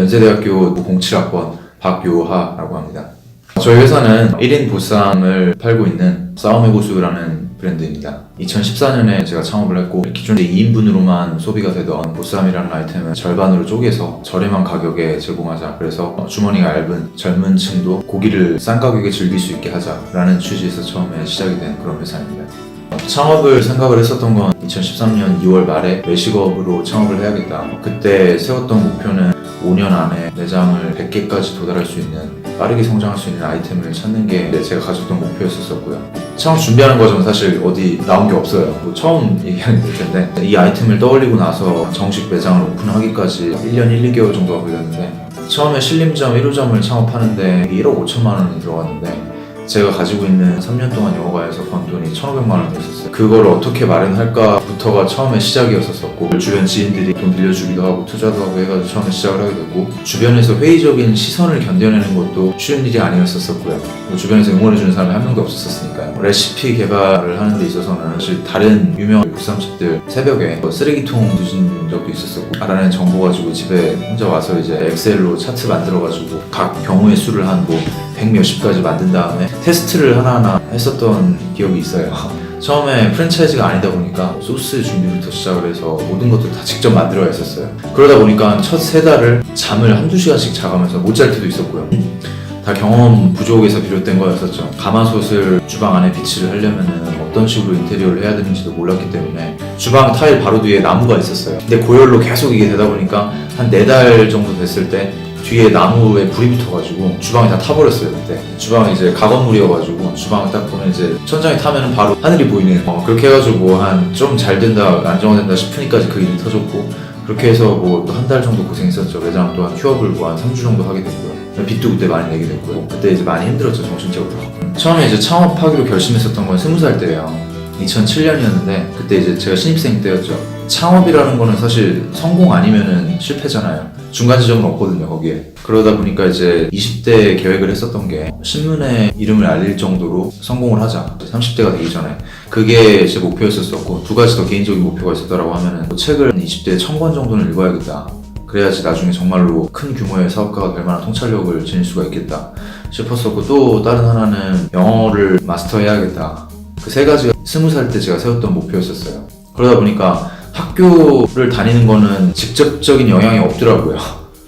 연세대학교 07학번 박요하라고 합니다. 저희 회사는 1인 보쌈을 팔고 있는 싸움의 고수라는 브랜드입니다. 2014년에 제가 창업을 했고 기존에 2인분으로만 소비가 되던 보쌈이라는 아이템을 절반으로 쪼개서 저렴한 가격에 제공하자. 그래서 주머니가 얇은 젊은 층도 고기를 싼 가격에 즐길 수 있게 하자라는 취지에서 처음에 시작이 된 그런 회사입니다. 창업을 생각을 했었던 건 2013년 2월 말에 외식업으로 창업을 해야겠다. 그때 세웠던 목표는 5년 안에 매장을 100개까지 도달할 수 있는, 빠르게 성장할 수 있는 아이템을 찾는 게 제가 가졌던 목표였었고요. 창업 준비하는 과정은 사실 어디 나온 게 없어요. 처음 얘기하는 될 텐데 이 아이템을 떠올리고 나서 정식 매장을 오픈하기까지 1년 1, 2개월 정도가 걸렸는데, 처음에 신림점 1호점을 창업하는데 1억 5천만 원이 들어갔는데 제가 가지고 있는 3년 동안 영어과에서 번 돈이 1,500만 원이 있었어요. 그걸 어떻게 마련할까부터가 처음에 시작이었었고, 주변 지인들이 돈 빌려주기도 하고 투자도 하고 해가지고 처음에 시작을 하게 됐고, 주변에서 회의적인 시선을 견뎌내는 것도 쉬운 일이 아니었었고요. 주변에서 응원해주는 사람이 한 명도 없었으니까요. 레시피 개발을 하는 데 있어서는 사실 다른 유명한 보쌈집들 새벽에 쓰레기통 늦은 적도 있었었고, 라는 정보 가지고 집에 혼자 와서 이제 엑셀로 차트 만들어가지고 각 경우의 수를 한 100 몇십까지 만든 다음에 테스트를 하나하나 했었던 기억이 있어요. 처음에 프랜차이즈가 아니다 보니까 소스 준비부터 시작을 해서 모든 것들 다 직접 만들어야 했었어요. 그러다 보니까 첫 3달을 잠을 한두 시간씩 자가면서 못 잘 때도 있었고요. 다 경험 부족에서 비롯된 거였었죠. 가마솥을 주방 안에 비치를 하려면 어떤 식으로 인테리어를 해야 되는지도 몰랐기 때문에 주방 타일 바로 뒤에 나무가 있었어요. 근데 고열로 계속 이게 되다 보니까 한 4달 정도 됐을 때 뒤에 나무에 불이 붙어가지고 주방이 다 타버렸어요. 그때 주방이 이제 가건물이어가지고 주방을 딱 보면 이제 천장에 타면은 바로 하늘이 보이는, 그렇게 해가지고 한 좀 잘 된다 안정화된다 싶으니까지 그 일이 터졌고, 그렇게 해서 뭐 또 한 달 정도 고생했었죠. 매장 또한 휴업을 뭐 한 3주 정도 하게 됐고요. 빚도 그때 많이 내게 됐고요. 그때 이제 많이 힘들었죠, 정신적으로. 처음에 이제 창업하기로 결심했었던 건 20살 때예요. 2007년이었는데 그때 이제 제가 신입생 때였죠. 창업이라는 거는 사실 성공 아니면은 실패잖아요. 중간 지점은 없거든요, 거기에. 그러다 보니까 이제 20대 계획을 했었던 게 신문에 이름을 알릴 정도로 성공을 하자. 30대가 되기 전에. 그게 제 목표였었고, 2가지 더 개인적인 목표가 있었더라고 하면은 책을 20대에 1000권 정도는 읽어야겠다. 그래야지 나중에 정말로 큰 규모의 사업가가 될 만한 통찰력을 지닐 수가 있겠다 싶었었고, 또 다른 하나는 영어를 마스터해야겠다. 그 3가지가 20살 때 제가 세웠던 목표였었어요. 그러다 보니까 학교를 다니는 거는 직접적인 영향이 없더라고요.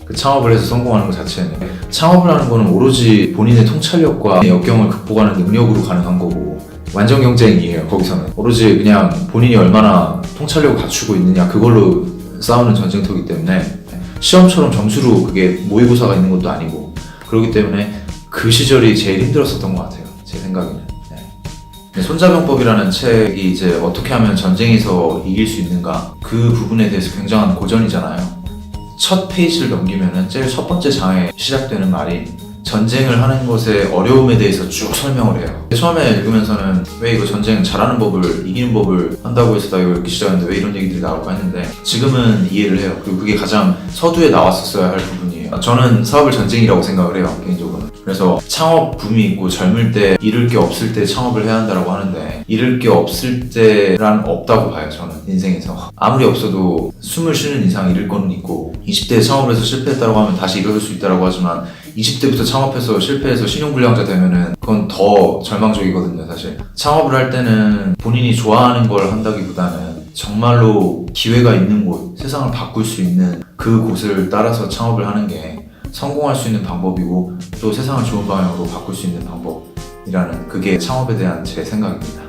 그 창업을 해서 성공하는 것 자체는. 창업을 하는 거는 오로지 본인의 통찰력과 역경을 극복하는 능력으로 가능한 거고, 완전 경쟁이에요. 거기서는 오로지 그냥 본인이 얼마나 통찰력을 갖추고 있느냐, 그걸로 싸우는 전쟁터이기 때문에 시험처럼 점수로 그게 모의고사가 있는 것도 아니고, 그렇기 때문에 그 시절이 제일 힘들었었던 것 같아요, 제 생각에는. 손자병법이라는 책이 이제 어떻게 하면 전쟁에서 이길 수 있는가, 그 부분에 대해서 굉장한 고전이잖아요. 첫 페이지를 넘기면은 제일 첫 번째 장에 시작되는 말이 전쟁을 하는 것의 어려움에 대해서 쭉 설명을 해요. 처음에 읽으면서는 왜 이거 전쟁 잘하는 법을, 이기는 법을 한다고 해서 나 이거 읽기 시작했는데 왜 이런 얘기들이 나올까 했는데, 지금은 이해를 해요. 그리고 그게 가장 서두에 나왔었어야 할 부분이에요. 저는 사업을 전쟁이라고 생각을 해요, 개인적으로는. 그래서 창업 붐이 있고 젊을 때 잃을 게 없을 때 창업을 해야 한다고 하는데, 잃을 게 없을 때란 없다고 봐요, 저는. 인생에서 아무리 없어도 숨을 쉬는 이상 잃을 거는 있고, 20대에 창업을 해서 실패했다고 하면 다시 일어설 수 있다고 하지만 20대부터 창업해서 실패해서 신용불량자 되면은 그건 더 절망적이거든요, 사실. 창업을 할 때는 본인이 좋아하는 걸 한다기보다는 정말로 기회가 있는 곳, 세상을 바꿀 수 있는 그 곳을 따라서 창업을 하는 게 성공할 수 있는 방법이고, 또 세상을 좋은 방향으로 바꿀 수 있는 방법이라는, 그게 창업에 대한 제 생각입니다.